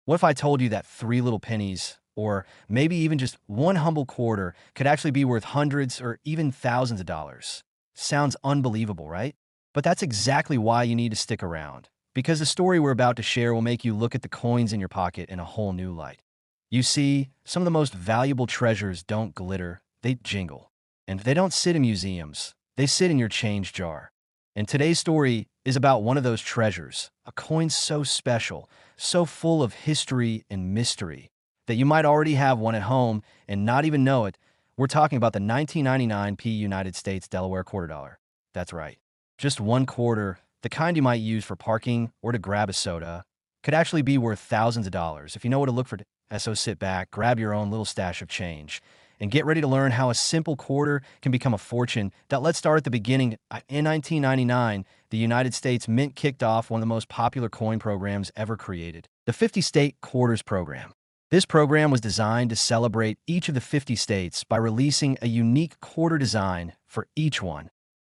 What if I told you that three little pennies, or maybe even just one humble quarter, could actually be worth hundreds or even thousands of dollars? Sounds unbelievable, right? But that's exactly why you need to stick around, because the story we're about to share will make you look at the coins in your pocket in a whole new light. You see, some of the most valuable treasures don't glitter, they jingle. And they don't sit in museums, they sit in your change jar. And today's story is about one of those treasures, a coin so special, so full of history and mystery, that you might already have one at home and not even know it. We're talking about the 1999 United States Delaware quarter dollar. That's right. Just one quarter, the kind you might use for parking or to grab a soda, could actually be worth thousands of dollars if you know what to look for. So sit back, grab your own little stash of change, and get ready to learn how a simple quarter can become a fortune. Let's start at the beginning. In 1999, the United States Mint kicked off one of the most popular coin programs ever created, the 50-state quarters program. This program was designed to celebrate each of the 50 states by releasing a unique quarter design for each one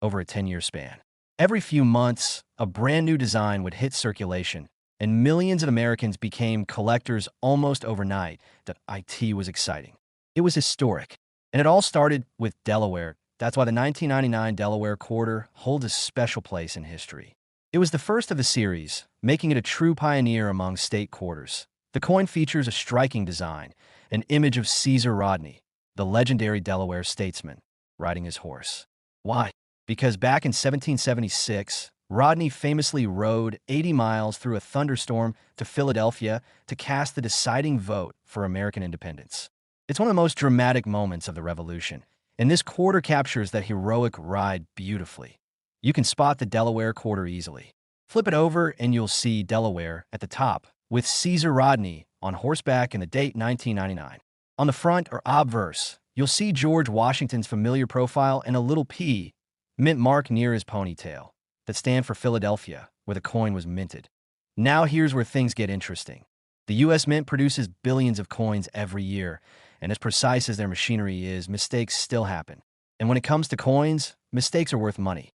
over a 10-year span. Every few months, a brand new design would hit circulation, and millions of Americans became collectors almost overnight. It was exciting. It was historic. And it all started with Delaware. That's why the 1999 Delaware quarter holds a special place in history. It was the first of the series, making it a true pioneer among state quarters. The coin features a striking design, an image of Caesar Rodney, the legendary Delaware statesman, riding his horse. Why? Because back in 1776, Rodney famously rode 80 miles through a thunderstorm to Philadelphia to cast the deciding vote for American independence. It's one of the most dramatic moments of the Revolution, and this quarter captures that heroic ride beautifully. You can spot the Delaware quarter easily. Flip it over and you'll see Delaware at the top, with Caesar Rodney on horseback and the date 1999. On the front or obverse, you'll see George Washington's familiar profile and a little P, mint mark near his ponytail, that stand for Philadelphia, where the coin was minted. Now here's where things get interesting. The U.S. Mint produces billions of coins every year, and as precise as their machinery is, mistakes still happen. And when it comes to coins, mistakes are worth money.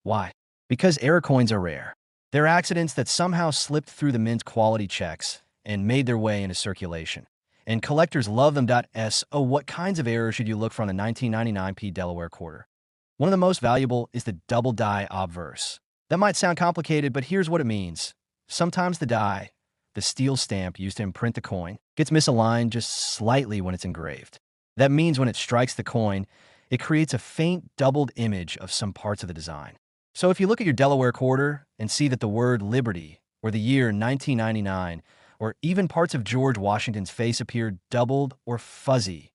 Why? Because error coins are rare. They're accidents that somehow slipped through the Mint's quality checks and made their way into circulation. And collectors love them. What kinds of errors should you look for on the 1999 Delaware quarter? One of the most valuable is the double die obverse. That might sound complicated, but here's what it means. Sometimes the die, the steel stamp used to imprint the coin, gets misaligned just slightly when it's engraved. That means when it strikes the coin, it creates a faint doubled image of some parts of the design. So if you look at your Delaware quarter and see that the word Liberty, or the year 1999, or even parts of George Washington's face appear doubled or fuzzy,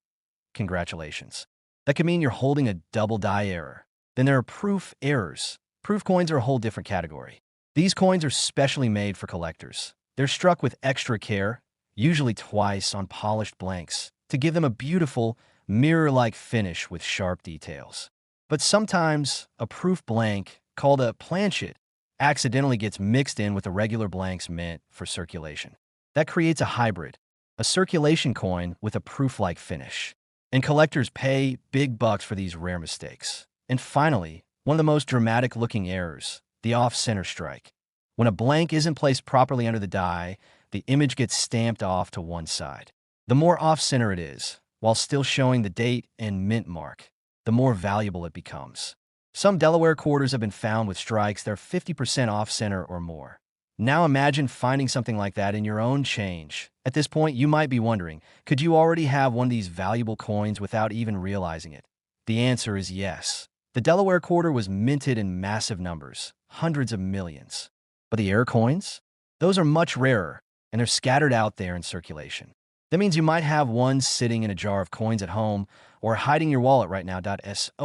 congratulations. That could mean you're holding a double die error. Then there are proof errors. Proof coins are a whole different category. These coins are specially made for collectors. They're struck with extra care, usually twice on polished blanks, to give them a beautiful, mirror-like finish with sharp details. But sometimes a proof blank, called a planchet, accidentally gets mixed in with the regular blanks meant for circulation. That creates a hybrid, a circulation coin with a proof-like finish. And collectors pay big bucks for these rare mistakes. And finally, one of the most dramatic-looking errors, the off-center strike. When a blank isn't placed properly under the die, the image gets stamped off to one side. The more off-center it is, while still showing the date and mint mark, the more valuable it becomes. Some Delaware quarters have been found with strikes that are 50% off-center or more. Now imagine finding something like that in your own change. At this point, you might be wondering, could you already have one of these valuable coins without even realizing it? The answer is yes. The Delaware quarter was minted in massive numbers, hundreds of millions. But the error coins? Those are much rarer, and they're scattered out there in circulation. That means you might have one sitting in a jar of coins at home or hiding your wallet right now.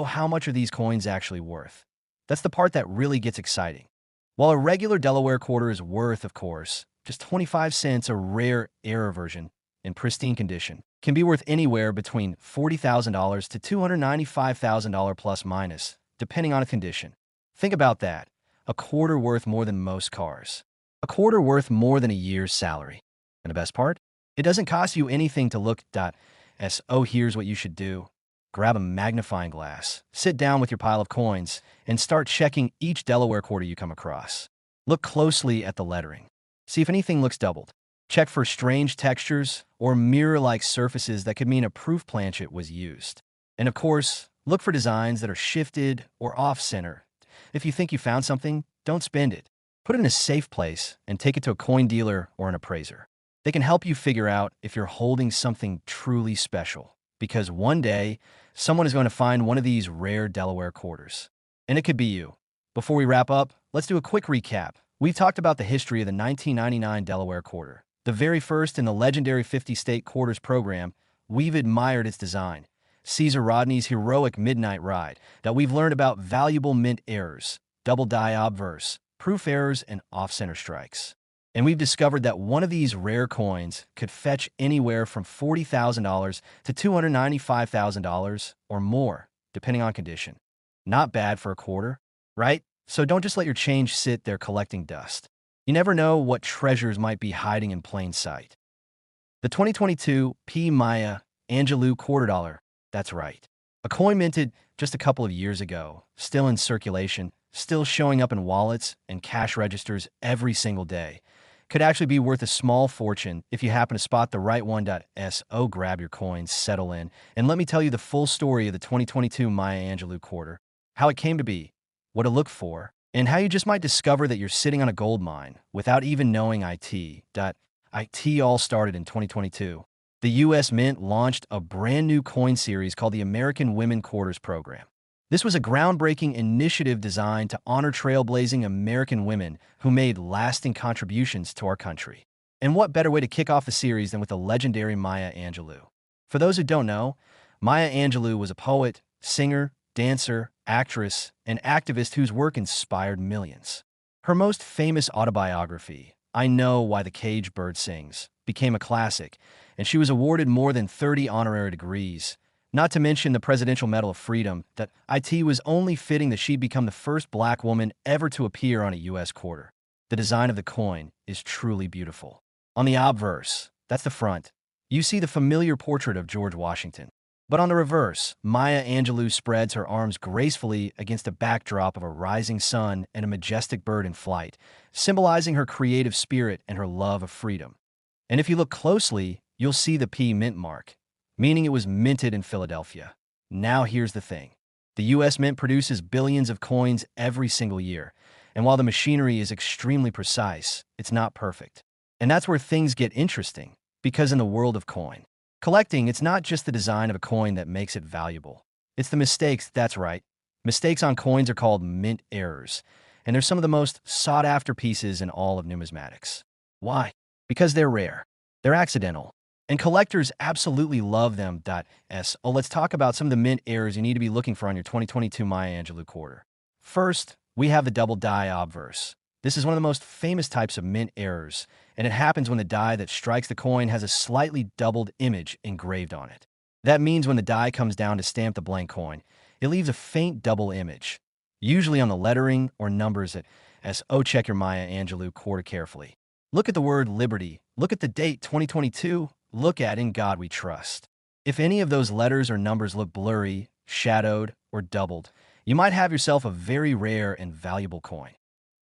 How much are these coins actually worth? That's the part that really gets exciting. While a regular Delaware quarter is worth, of course, just 25 cents, a rare error version, in pristine condition, can be worth anywhere between $40,000 to $295,000 plus minus, depending on its condition. Think about that. A quarter worth more than most cars. A quarter worth more than a year's salary. And the best part? It doesn't cost you anything to look. Here's what you should do. Grab a magnifying glass, sit down with your pile of coins, and start checking each Delaware quarter you come across. Look closely at the lettering. See if anything looks doubled. Check for strange textures or mirror-like surfaces that could mean a proof planchet was used. And of course, look for designs that are shifted or off-center. If you think you found something, don't spend it. Put it in a safe place and take it to a coin dealer or an appraiser. They can help you figure out if you're holding something truly special, because one day, someone is going to find one of these rare Delaware quarters. And it could be you. Before we wrap up, let's do a quick recap. We've talked about the history of the 1999 Delaware quarter. The very first in the legendary 50-state quarters program. We've admired its design, Caesar Rodney's heroic midnight ride, that we've learned about valuable mint errors, double die obverse, proof errors, and off-center strikes. And we've discovered that one of these rare coins could fetch anywhere from $40,000 to $295,000 or more, depending on condition. Not bad for a quarter, right? So don't just let your change sit there collecting dust. You never know what treasures might be hiding in plain sight. The 2022 P. Maya Angelou quarter dollar, that's right. A coin minted just a couple of years ago, still in circulation, still showing up in wallets and cash registers every single day, could actually be worth a small fortune if you happen to spot the right one. So grab your coins, settle in, and let me tell you the full story of the 2022 Maya Angelou quarter, how it came to be, what to look for, and how you just might discover that you're sitting on a gold mine without even knowing it. It all started in 2022. The U.S. Mint launched a brand new coin series called the American Women Quarters Program. This was a groundbreaking initiative designed to honor trailblazing American women who made lasting contributions to our country. And what better way to kick off the series than with the legendary Maya Angelou? For those who don't know, Maya Angelou was a poet, singer, dancer, actress, and activist whose work inspired millions. Her most famous autobiography, I Know Why the Caged Bird Sings, became a classic, and she was awarded more than 30 honorary degrees, not to mention the Presidential Medal of Freedom. That it was only fitting that she'd become the first black woman ever to appear on a U.S. quarter. The design of the coin is truly beautiful. On the obverse, that's the front, you see the familiar portrait of George Washington. But on the reverse, Maya Angelou spreads her arms gracefully against a backdrop of a rising sun and a majestic bird in flight, symbolizing her creative spirit and her love of freedom. And if you look closely, you'll see the P Mint mark, meaning it was minted in Philadelphia. Now here's the thing. The U.S. Mint produces billions of coins every single year, and while the machinery is extremely precise, it's not perfect. And that's where things get interesting, because in the world of coin collecting, it's not just the design of a coin that makes it valuable. It's the mistakes, that's right. Mistakes on coins are called mint errors, and they're some of the most sought-after pieces in all of numismatics. Why? Because they're rare. They're accidental. And collectors absolutely love them. Let's talk about some of the mint errors you need to be looking for on your 2022 Maya Angelou quarter. First, we have the double die obverse. This is one of the most famous types of mint errors, and it happens when the die that strikes the coin has a slightly doubled image engraved on it. That means when the die comes down to stamp the blank coin, it leaves a faint double image, usually on the lettering or numbers at So. Check your Maya Angelou quarter carefully. Look at the word liberty, look at the date 2022, look at In God We Trust. If any of those letters or numbers look blurry, shadowed, or doubled, you might have yourself a very rare and valuable coin.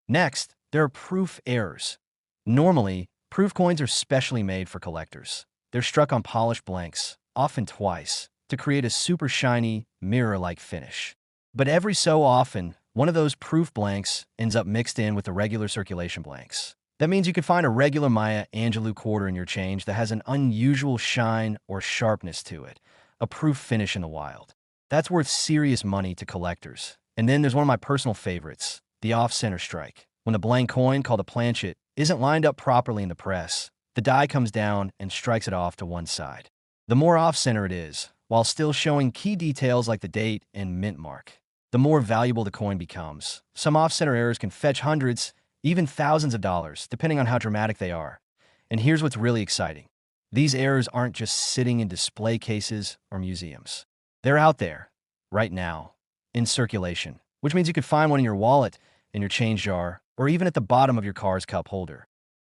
Next, there are proof errors. Normally, proof coins are specially made for collectors. They're struck on polished blanks, often twice, to create a super shiny, mirror-like finish. But every so often, one of those proof blanks ends up mixed in with the regular circulation blanks. That means you could find a regular Maya Angelou quarter in your change that has an unusual shine or sharpness to it, a proof finish in the wild. That's worth serious money to collectors. And then there's one of my personal favorites, the off-center strike. When the blank coin, called a planchet, isn't lined up properly in the press, the die comes down and strikes it off to one side. The more off-center it is, while still showing key details like the date and mint mark, the more valuable the coin becomes. Some off-center errors can fetch hundreds, even thousands of dollars, depending on how dramatic they are. And here's what's really exciting. These errors aren't just sitting in display cases or museums. They're out there, right now, in circulation, which means you could find one in your wallet, in your change jar, or even at the bottom of your car's cup holder.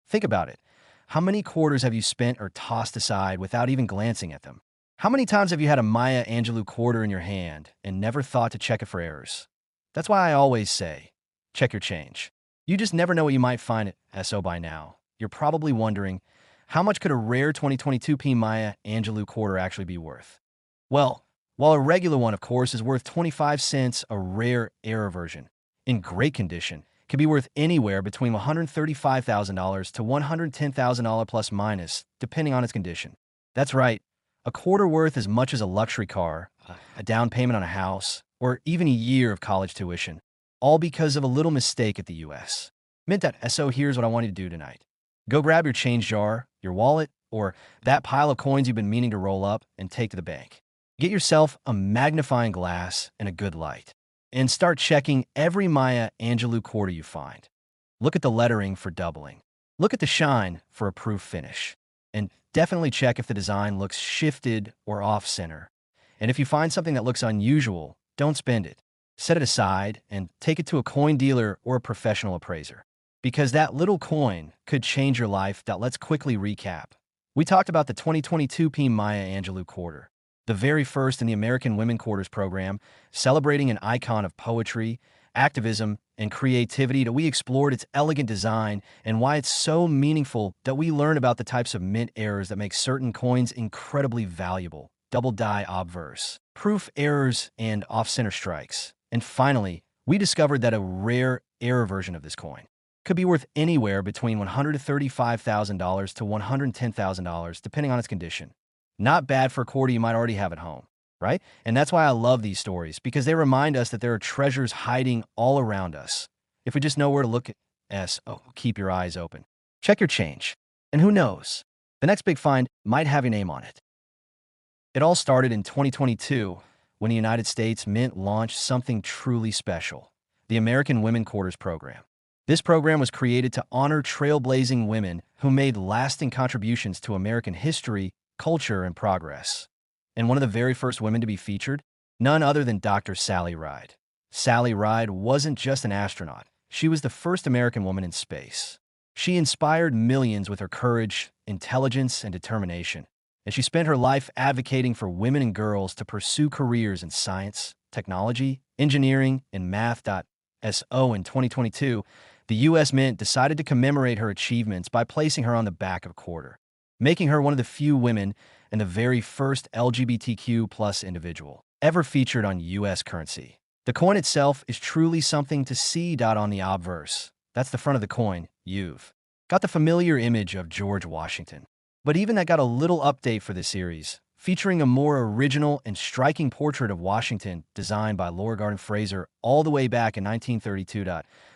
Think about it. How many quarters have you spent or tossed aside without even glancing at them? How many times have you had a Maya Angelou quarter in your hand and never thought to check it for errors? That's why I always say, check your change. You just never know what you might find at So. By now, you're probably wondering, How much could a rare 2022p Maya Angelou quarter actually be worth? Well, while a regular one, of course, is worth 25 cents, a rare error version, in great condition, could be worth anywhere between $135,000 to $110,000 plus minus, depending on its condition. That's right, a quarter worth as much as a luxury car, a down payment on a house, or even a year of college tuition, all because of a little mistake at the US. Mint.so, here's what I want you to do tonight. Go grab your change jar, your wallet, or that pile of coins you've been meaning to roll up and take to the bank. Get yourself a magnifying glass and a good light, and start checking every Maya Angelou quarter you find. Look at the lettering for doubling. Look at the shine for a proof finish. And definitely check if the design looks shifted or off-center. And if you find something that looks unusual, don't spend it. Set it aside and take it to a coin dealer or a professional appraiser. Because that little coin could change your life. Let's quickly recap. We talked about the 2022p Maya Angelou quarter, the very first in the American Women Quarters program, celebrating an icon of poetry, activism, and creativity. We explored its elegant design and why it's so meaningful. We learned about the types of mint errors that make certain coins incredibly valuable, double die obverse, proof errors, and off-center strikes. And finally, we discovered that a rare error version of this coin could be worth anywhere between $135,000 to $110,000, depending on its condition. Not bad for a quarter you might already have at home, right? And that's why I love these stories, because they remind us that there are treasures hiding all around us. If we just know where to look, keep your eyes open. Check your change. And who knows? The next big find might have your name on it. It all started in 2022 when the United States Mint launched something truly special, the American Women Quarters program. This program was created to honor trailblazing women who made lasting contributions to American history, culture, and progress. And one of the very first women to be featured? None other than Dr. Sally Ride. Sally Ride wasn't just an astronaut. She was the first American woman in space. She inspired millions with her courage, intelligence, and determination. And she spent her life advocating for women and girls to pursue careers in science, technology, engineering, and math. In 2022, the U.S. Mint decided to commemorate her achievements by placing her on the back of a quarter, making her one of the few women and the very first LGBTQ+ individual ever featured on U.S. currency. The coin itself is truly something to see. On the obverse, that's the front of the coin, you've got the familiar image of George Washington. But even that got a little update for this series, featuring a more original and striking portrait of Washington designed by Laura Garden Fraser all the way back in 1932.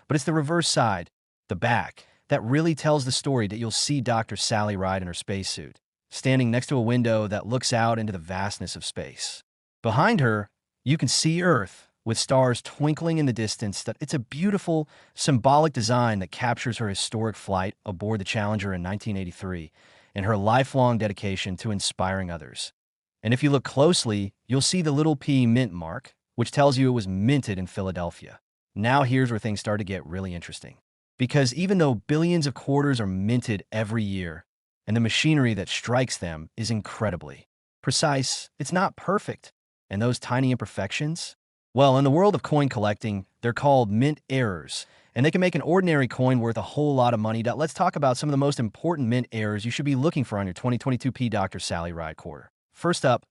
But it's the reverse side, the back, that really tells the story. You'll see Dr. Sally Ride in her spacesuit, standing next to a window that looks out into the vastness of space. Behind her, you can see Earth, with stars twinkling in the distance. It's a beautiful, symbolic design that captures her historic flight aboard the Challenger in 1983 and her lifelong dedication to inspiring others. And if you look closely, you'll see the little P mint mark, which tells you it was minted in Philadelphia. Now here's where things start to get really interesting. Because even though billions of quarters are minted every year, and the machinery that strikes them is incredibly precise, it's not perfect. And those tiny imperfections? Well, in the world of coin collecting, they're called mint errors, and they can make an ordinary coin worth a whole lot of money. Let's talk about some of the most important mint errors you should be looking for on your 2022p Dr. Sally Ride quarter. First up,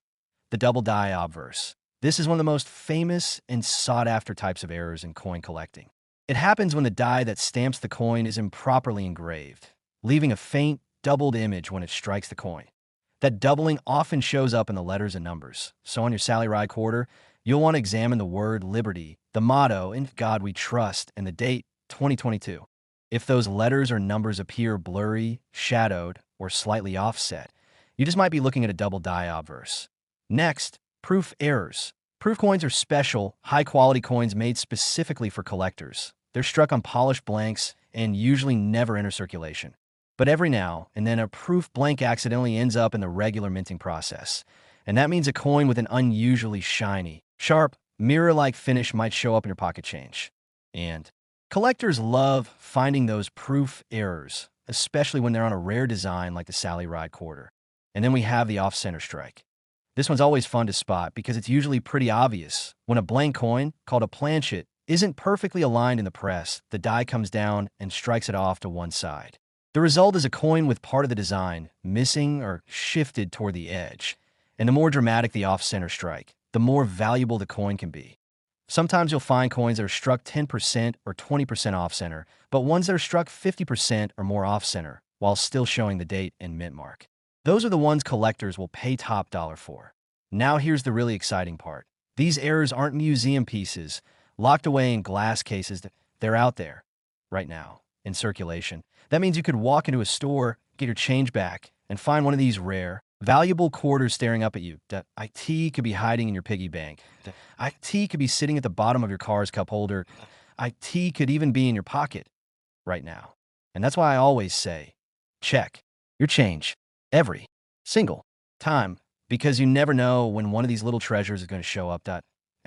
the double die obverse. This is one of the most famous and sought-after types of errors in coin collecting. It happens when the die that stamps the coin is improperly engraved, leaving a faint, doubled image when it strikes the coin. That doubling often shows up in the letters and numbers. So on your Sally Ride quarter, you'll want to examine the word liberty, the motto, "In God We Trust," and the date, 2022. If those letters or numbers appear blurry, shadowed, or slightly offset, you just might be looking at a double die obverse. Next, proof errors. Proof coins are special, high-quality coins made specifically for collectors. They're struck on polished blanks and usually never enter circulation. But every now and then a proof blank accidentally ends up in the regular minting process. And that means a coin with an unusually shiny, sharp, mirror-like finish might show up in your pocket change. And collectors love finding those proof errors, especially when they're on a rare design like the Sally Ride quarter. And then we have the off-center strike. This one's always fun to spot because it's usually pretty obvious. When a blank coin, called a planchet, isn't perfectly aligned in the press, the die comes down and strikes it off to one side. The result is a coin with part of the design missing or shifted toward the edge. And the more dramatic the off-center strike, the more valuable the coin can be. Sometimes you'll find coins that are struck 10% or 20% off-center, but ones that are struck 50% or more off-center, while still showing the date and mint mark. Those are the ones collectors will pay top dollar for. Now here's the really exciting part. These errors aren't museum pieces, locked away in glass cases. They're out there, right now, in circulation. That means you could walk into a store, get your change back, and find one of these rare, valuable quarters staring up at you. The IT could be hiding in your piggy bank. The IT could be sitting at the bottom of your car's cup holder. IT could even be in your pocket right now. And that's why I always say, check your change every single time, because you never know when one of these little treasures is going to show up.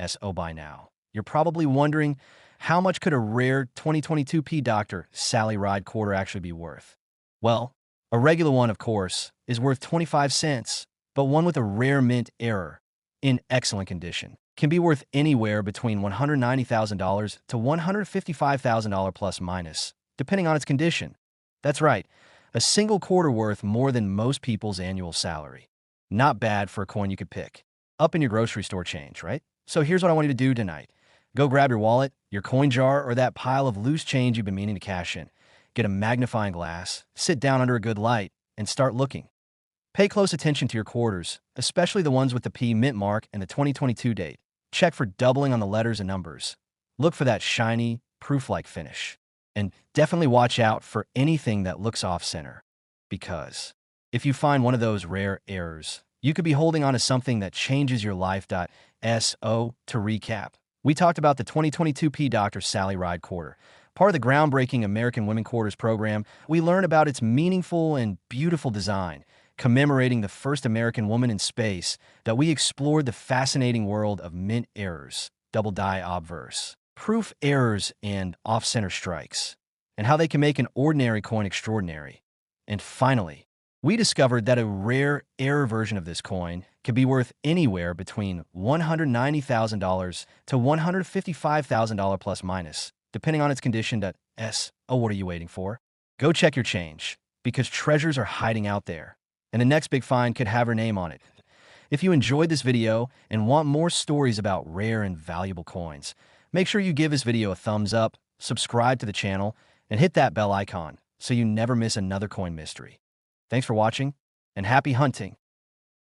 So by now, you're probably wondering, how much could a rare 2022 P Dr. Sally Ride quarter actually be worth? Well, a regular one, of course, is worth 25 cents, but one with a rare mint error, in excellent condition, can be worth anywhere between $190,000 to $155,000 plus minus, depending on its condition. That's right, a single quarter worth more than most people's annual salary. Not bad for a coin you could pick up in your grocery store change, right? So here's what I want you to do tonight. Go grab your wallet, your coin jar, or that pile of loose change you've been meaning to cash in. Get a magnifying glass, sit down under a good light, and start looking. Pay close attention to your quarters, especially the ones with the P mint mark and the 2022 date. Check for doubling on the letters and numbers. Look for that shiny, proof-like finish. And definitely watch out for anything that looks off-center. Because if you find one of those rare errors, you could be holding on to something that changes your life. So, to recap, we talked about the 2022 P Dr. Sally Ride quarter. Part of the groundbreaking American Women Quarters program, we learned about its meaningful and beautiful design, commemorating the first American woman in space. That we explored the fascinating world of mint errors, double die obverse, proof errors, and off-center strikes, and how they can make an ordinary coin extraordinary. And finally, we discovered that a rare error version of this coin can be worth anywhere between $190,000 to $155,000 plus minus, depending on its condition. What are you waiting for? Go check your change, because treasures are hiding out there, and the next big find could have her name on it. If you enjoyed this video and want more stories about rare and valuable coins, make sure you give this video a thumbs up, subscribe to the channel, and hit that bell icon so you never miss another coin mystery. Thanks for watching, and happy hunting!